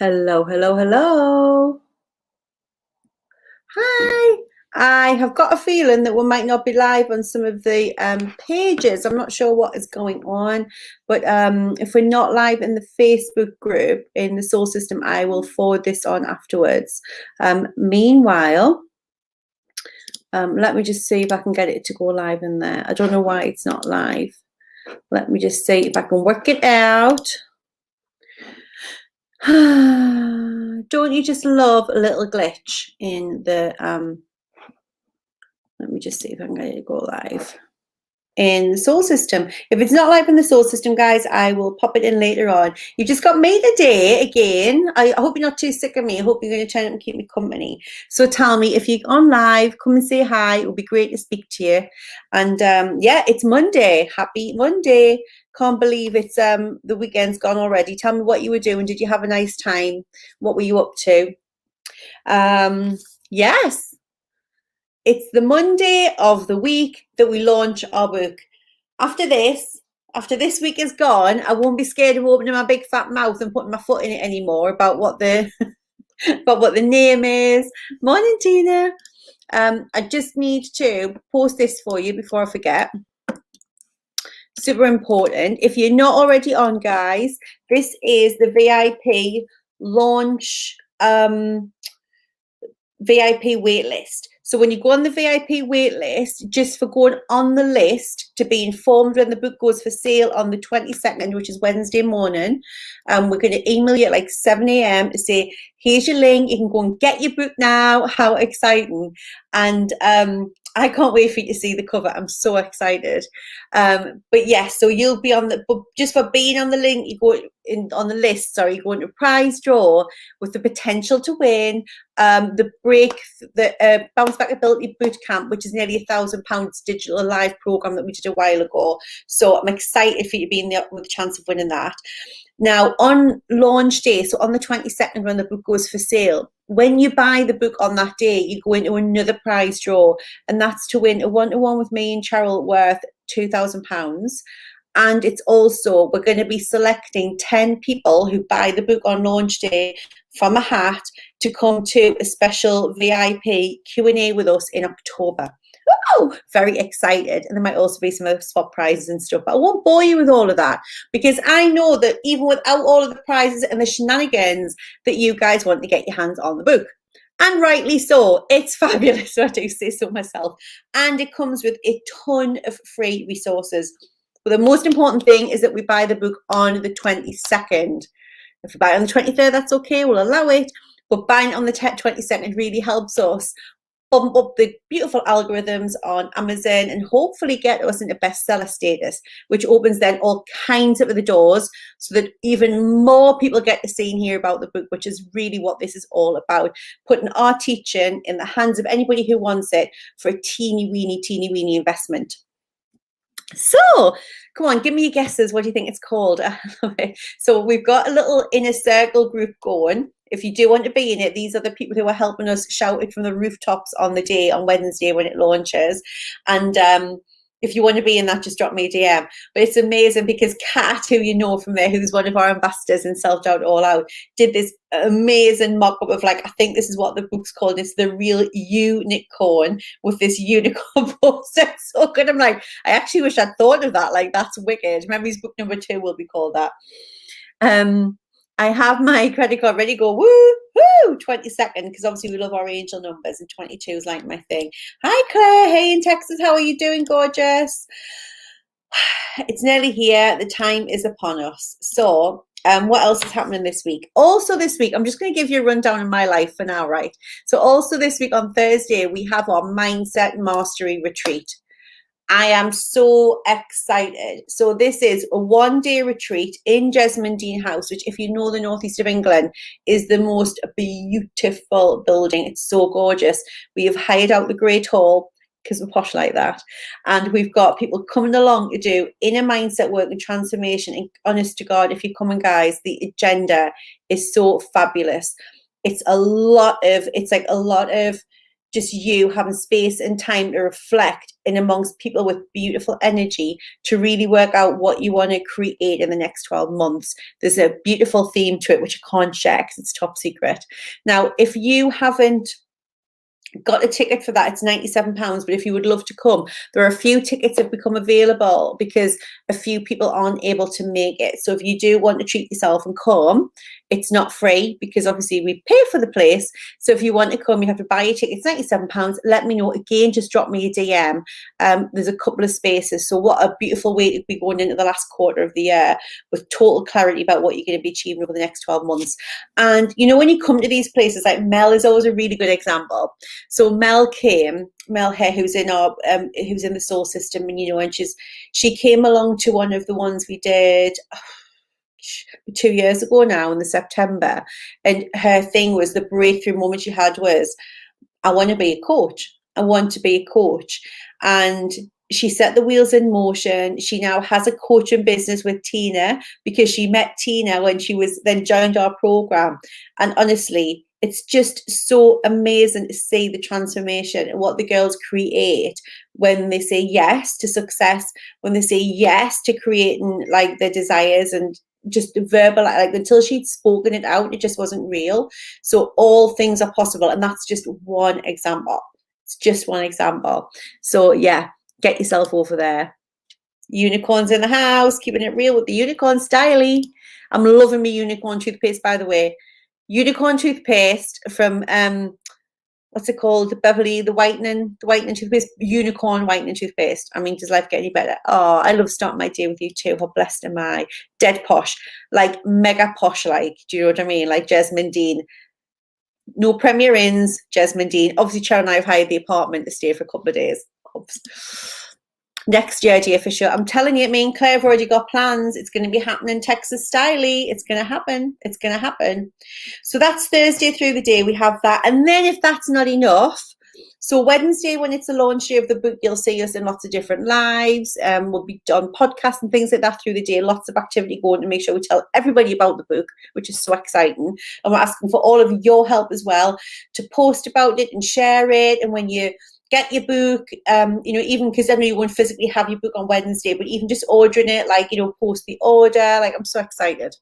Hello, hello, hello. Hi. I have got a feeling that we might not be live on some of the pages. I'm not sure what is going on, but if we're not live in the Facebook group in the Soul System, I will forward this on afterwards. Meanwhile, let me just see if I can get it to go live in there. I don't know why it's not live. Let me just see if I can work it out. Don't you just love a little glitch in the let me just see if I can get it to go live in the Soul System. If it's not live in the Soul System, guys, I will pop it in later on. You just got me today again. I hope you're not too sick of me. I hope you're going to turn up and keep me company. So tell me if you're on live, come and say hi. It would be great to speak to you. And yeah, it's Monday. Happy Monday. Can't believe it's the weekend's gone already. Tell me what you were doing. Did you have a nice time? What were you up to? Yes, it's the Monday of the week that we launch our book. After this week is gone, I won't be scared of opening my big fat mouth and putting my foot in it anymore about what the about what the name is. Morning, Tina. I just need to post this for you before I forget. Super important. If you're not already on, guys, this is the VIP launch VIP waitlist. So when you go on the VIP waitlist, just for going on the list to be informed when the book goes for sale on the 22nd, which is Wednesday morning, we're going to email you at like 7 a.m. to say, here's your link. You can go and get your book now. How exciting. And I can't wait for you to see the cover. I'm so excited. But yes, so you'll be on the, just for being on the link, you go in on the list, sorry, you go into a prize draw with the potential to win the Bounce Back Ability Bootcamp, which is nearly £1,000 digital live program that we did a while ago. So I'm excited for you to be in there with a chance of winning that. Now, on launch day, so on the 22nd, when the book goes for sale, when you buy the book on that day, you go into another prize draw, and that's to win a one-to-one with me and Cheryl worth £2,000. And it's also, we're going to be selecting 10 people who buy the book on launch day from a hat to come to a special VIP Q&A with us in October. Oh, very excited. And there might also be some other swap prizes and stuff, but I won't bore you with all of that because I know that even without all of the prizes and the shenanigans, that you guys want to get your hands on the book. And rightly so. It's fabulous. I do say so myself. And it comes with a ton of free resources. But the most important thing is that we buy the book on the 22nd. If we buy it on the 23rd, that's okay. We'll allow it. But buying it on the 22nd really helps us bump up the beautiful algorithms on Amazon and hopefully get us into bestseller status, which opens then all kinds of other doors so that even more people get to see and hear about the book, which is really what this is all about, putting our teaching in the hands of anybody who wants it for a teeny weeny investment. So come on, give me your guesses. What do you think it's called? So we've got a little inner circle group going. If you do want to be in it, these are the people who are helping us shout it from the rooftops on the day, on Wednesday when it launches. And if you want to be in that, just drop me a DM. But it's amazing because Kat, who you know from there, who's one of our ambassadors in Self Doubt All Out, did this amazing mock-up of, like, I think this is what the book's called. It's the real unicorn with this unicorn poster. It's so good. I'm like, I actually wish I'd thought of that. Like, that's wicked. Memories book number 2 will be called that. I have my credit card ready to go, woo, 22nd, because obviously we love our angel numbers, and 22 is like my thing. Hi, Claire. Hey, in Texas. How are you doing, gorgeous? It's nearly here. The time is upon us. So what else is happening this week? Also this week, I'm just going to give you a rundown of my life for now, right? So also this week on Thursday, we have our Mindset Mastery Retreat. I am so excited. So this is a one-day retreat in Jesmond Dean House, which, if you know the northeast of England, is the most beautiful building. It's so gorgeous. We have hired out the Great Hall because we're posh like that. And we've got people coming along to do inner mindset work and transformation. And honest to God, if you're coming, guys, the agenda is so fabulous. It's like a lot of just you having space and time to reflect in amongst people with beautiful energy to really work out what you want to create in the next 12 months. There's a beautiful theme to it, which I can't share because it's top secret. Now, if you haven't got a ticket for that, it's £97, but if you would love to come, there are a few tickets that become available because a few people aren't able to make it. So if you do want to treat yourself and come, it's not free because obviously we pay for the place. So if you want to come, you have to buy your ticket. It's £97. Let me know. Again, just drop me a DM. There's a couple of spaces. So what a beautiful way to be going into the last quarter of the year with total clarity about what you're going to be achieving over the next 12 months. And you know, when you come to these places, like Mel is always a really good example. So Mel Hare, who's in the soul system, and you know, and she came along to one of the ones we did 2 years ago now in the September, and her thing was, the breakthrough moment she had was, I want to be a coach. I want to be a coach. And she set the wheels in motion. She now has a coaching business with Tina because she met Tina when she was then joined our program. And honestly, it's just so amazing to see the transformation and what the girls create when they say yes to success, when they say yes to creating like their desires, and just verbal, like until she'd spoken it out, it just wasn't real. So all things are possible, and that's just one example. It's just one example. So yeah, get yourself over there. Unicorns in the house, keeping it real with the unicorn styly. I'm loving my unicorn toothpaste, by the way. Unicorn toothpaste from what's it called? The whitening toothpaste, unicorn whitening toothpaste. I mean, does life get any better? Oh, I love starting my day with you too. How blessed am I? Dead posh, like mega posh, like, do you know what I mean? Like Jasmine Dean. No Premier Inns, Jasmine Dean. Obviously, Cheryl and I have hired the apartment to stay for a couple of days. Oops. Next year, dear, for sure. I'm telling you, me and Claire have already got plans. It's going to be happening Texas styly. It's going to happen. It's going to happen. So that's Thursday through the day. We have that. And then if that's not enough, so Wednesday, when it's the launch day of the book, you'll see us in lots of different lives. We'll be on podcasts and things like that through the day. Lots of activity going to make sure we tell everybody about the book, which is so exciting. And we're asking for all of your help as well to post about it and share it. And when you get your book, you know, even because I know you won't physically have your book on Wednesday, but even just ordering it, like, you know, post the order. Like, I'm so excited.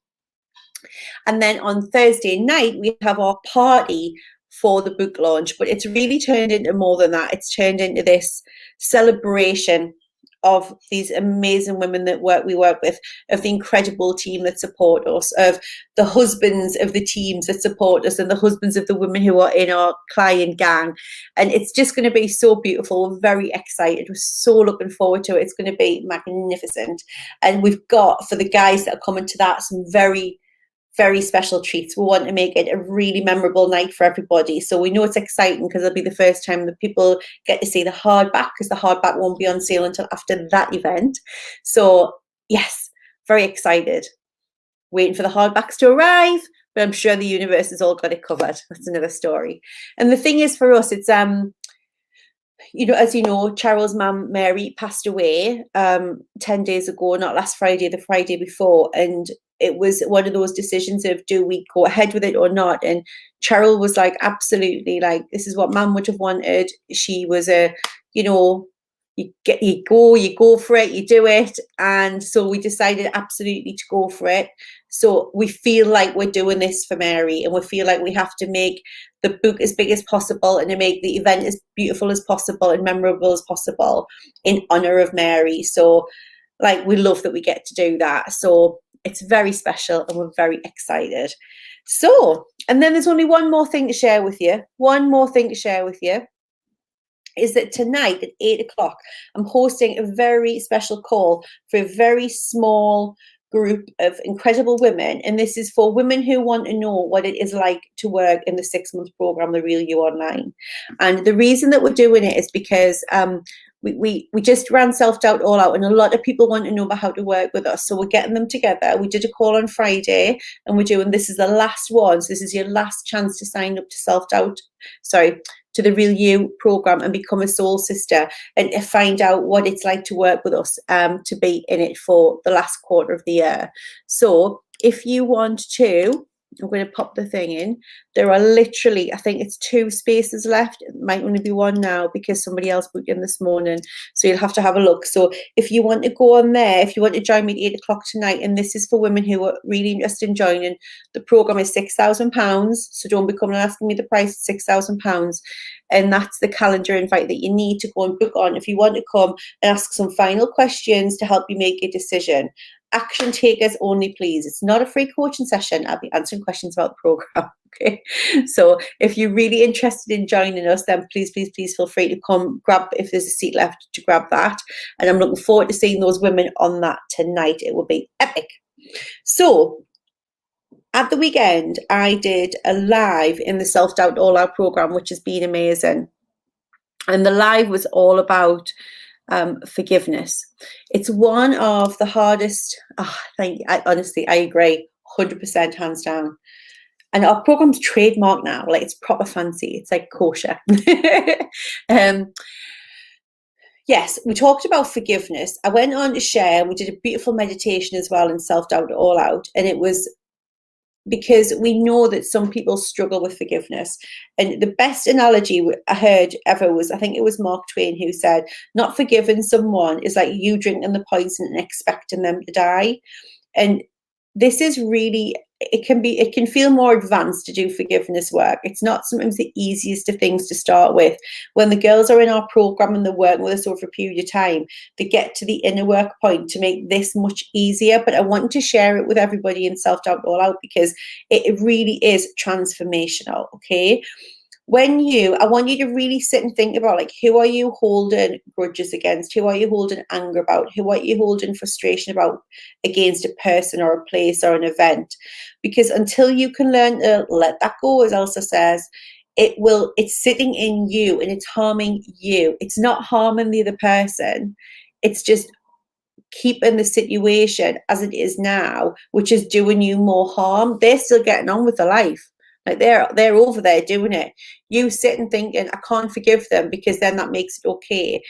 And then on Thursday night, we have our party for the book launch, but it's really turned into more than that. It's turned into this celebration of these amazing women that we work with, of the incredible team that support us, of the husbands of the teams that support us, and the husbands of the women who are in our client gang. And it's just going to be so beautiful. We're very excited. We're so looking forward to it. It's going to be magnificent. And we've got, for the guys that are coming to that, some very special treats. We want to make it a really memorable night for everybody. So we know it's exciting because it'll be the first time that people get to see the hardback, because the hardback won't be on sale until after that event. So yes, very excited. Waiting for the hardbacks to arrive, but I'm sure the universe has all got it covered. That's another story. And the thing is, for us, it's you know, as you know, Cheryl's mum Mary passed away 10 days ago, not last Friday, the Friday before, and it was one of those decisions of, do we go ahead with it or not? And Cheryl was like, absolutely, like, this is what mum would have wanted. She was a, you know, you go for it, you do it. And so we decided absolutely to go for it. So we feel like we're doing this for Mary, and we feel like we have to make the book as big as possible and to make the event as beautiful as possible and memorable as possible in honor of Mary. So like, we love that we get to do that. So it's very special and we're very excited. So, and then there's only one more thing to share with you. Is that tonight at 8 o'clock, I'm hosting a very special call for a very small group of incredible women. And this is for women who want to know what it is like to work in the 6-month program, The Real You Online. And the reason that we're doing it is because we just ran Self-Doubt All Out, and a lot of people want to know about how to work with us. So we're getting them together. We did a call on Friday, and we're doing, this is the last one. So this is your last chance to sign up to the Real You program and become a soul sister, and to find out what it's like to work with us, to be in it for the last quarter of the year. So if you want to I'm going to pop the thing in. There are literally, I think it's 2 spaces left. It might only be 1 now because somebody else booked in this morning. So you'll have to have a look. So if you want to go on there, if you want to join me at 8 o'clock tonight, and this is for women who are really interested in joining, the programme is £6,000. So don't be coming and asking me the price, £6,000. And that's the calendar invite that you need to go and book on if you want to come and ask some final questions to help you make a decision. Action takers only, please. It's not a free coaching session. I'll be answering questions about the program. Okay, so if you're really interested in joining us, then please feel free to come grab, if there's a seat left, to grab that. And I'm looking forward to seeing those women on that tonight. It will be epic. So at the weekend, I did a live in the Self-Doubt All Out program, which has been amazing. And the live was all about forgiveness. It's one of the hardest. Honestly, I agree, 100%, hands down. And our program's trademark now, like it's proper fancy. It's like kosher. Yes, we talked about forgiveness. I went on to share, and we did a beautiful meditation as well in Self-Doubt All Out. And it was because we know that some people struggle with forgiveness. And the best analogy I heard ever was, I think it was Mark Twain who said, not forgiving someone is like you drinking the poison and expecting them to die. And this is really, it can feel more advanced to do forgiveness work. It's not sometimes the easiest of things to start with. When the girls are in our program and they're working with us over a period of time, they get to the inner work point to make this much easier. But I want to share it with everybody in Self-Doubt All Out because it really is transformational. Okay. I want you to really sit and think about, like, who are you holding grudges against? Who are you holding anger about? Who are you holding frustration about against a person or a place or an event? Because until you can learn to let that go, as Elsa says, it's sitting in you and it's harming you. It's not harming the other person. It's just keeping the situation as it is now, which is doing you more harm. They're still getting on with their life. Like they're over there doing it. You sitting thinking, I can't forgive them because then that makes it okay,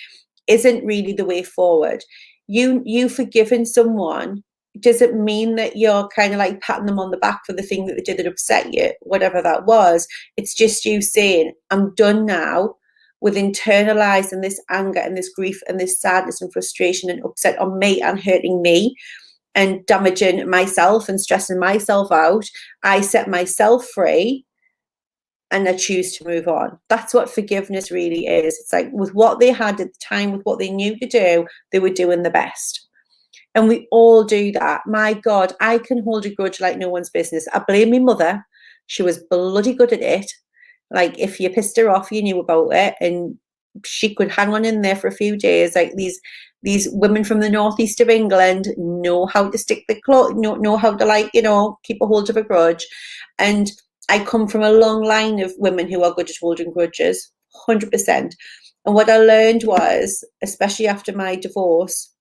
isn't really the way forward. You forgiving someone doesn't mean that you're kind of like patting them on the back for the thing that they did that upset you, whatever that was. It's just you saying, I'm done now with internalizing this anger and this grief and this sadness and frustration and upset on me and hurting me and damaging myself and stressing myself out. I set myself free and I choose to move on. That's what forgiveness really is. It's like with what they had at the time, with what they knew to do, they were doing the best. And we all do that. My God, I can hold a grudge like no one's business. I blame my mother. She was bloody good at it. Like if you pissed her off, you knew about it, and she could hang on in there for a few days. Like these women from the northeast of England know how to stick the cloth, know how to keep a hold of a grudge. And I come from a long line of women who are good at holding grudges, 100%. And what I learned was, especially after my divorce,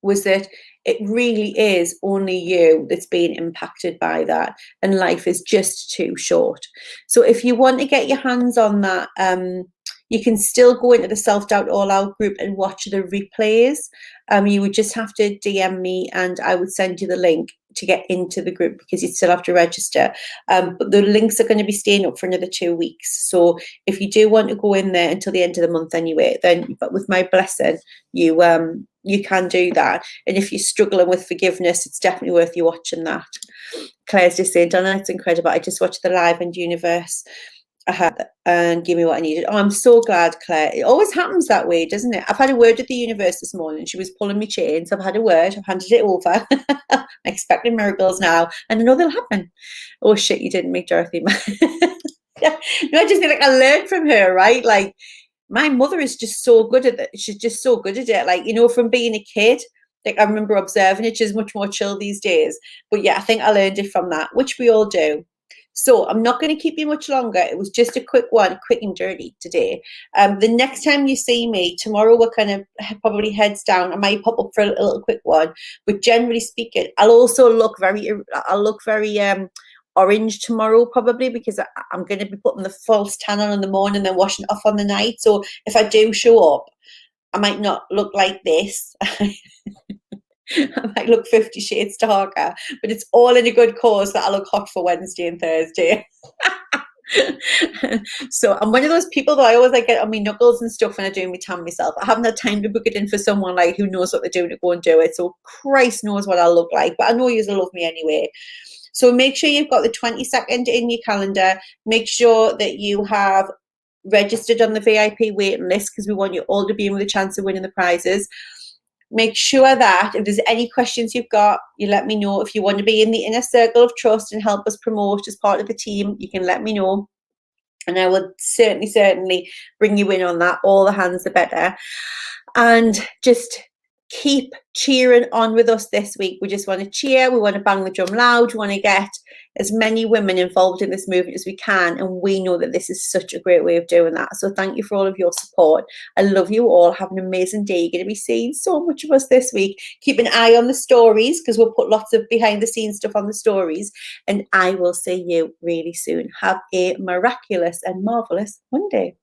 was that it really is only you that's being impacted by that, and life is just too short. So if you want to get your hands on that, you can still go into the Self-Doubt All Out group and watch the replays. You would just have to DM me and I would send you the link to get into the group because you'd still have to register. But the links are going to be staying up for another 2 weeks. So if you do want to go in there until the end of the month anyway, but with my blessing, you can do that. And if you're struggling with forgiveness, it's definitely worth you watching that. Claire's just saying, Donna, it's incredible. I just watched the live and universe and give me what I needed. Oh, I'm so glad, Claire. It always happens that way, doesn't it? I've had a word with the universe this morning. She was pulling me chain, so I've had a word. I've handed it over. I'm expecting miracles now, and I know they'll happen. Oh shit, you didn't make Dorothy mad. Yeah. No, I just feel like I learned from her, right? Like my mother is just so good at it. She's just so good at it. Like, from being a kid, like I remember observing it. She's much more chill these days. But yeah, I think I learned it from that, which we all do. So I'm not going to keep you much longer. It was just a quick one, quick and dirty today. The next time you see me, tomorrow we're kind of probably heads down. I might pop up for a little quick one. But generally speaking, I'll look very orange tomorrow probably because I'm going to be putting the false tan on in the morning and then washing it off on the night. So if I do show up, I might not look like this. I might look 50 shades darker, but it's all in a good cause that I look hot for Wednesday and Thursday. So I'm one of those people that I always like get on my knuckles and stuff when I do my tan myself. I haven't had time to book it in for someone like who knows what they're doing to go and do it. So Christ knows what I'll look like, but I know you'll love me anyway. So make sure you've got the 22nd in your calendar. Make sure that you have registered on the VIP waiting list because we want you all to be in with a chance of winning the prizes. Make sure that if there's any questions you've got, you let me know. If you want to be in the inner circle of trust and help us promote as part of the team, you can let me know. And I will certainly bring you in on that. All the hands, the better. And just keep cheering on with us this week. We just want to cheer. We want to bang the drum loud. We want to get as many women involved in this movement as we can. And we know that this is such a great way of doing that. So thank you for all of your support. I love you all. Have an amazing day. You're going to be seeing so much of us this week. Keep an eye on the stories because we'll put lots of behind the scenes stuff on the stories. And I will see you really soon. Have a miraculous and marvelous Monday.